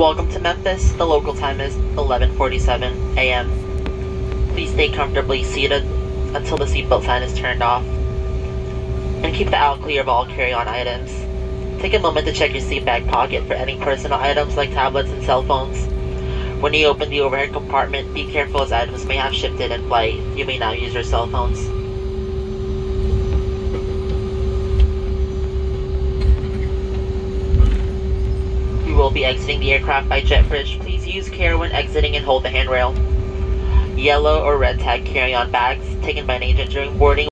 Welcome to Memphis. The local time is 11:47 a.m. Please stay comfortably seated until the seatbelt sign is turned off. And keep the aisle clear of all carry-on items. Take a moment to check your seat bag pocket for any personal items like tablets and cell phones. When you open the overhead compartment, be careful as items may have shifted in flight. You may now use your cell phones. We will be exiting the aircraft by jet bridge. Please use care when exiting and hold the handrail. Yellow or red tag carry-on bags taken by an agent during boarding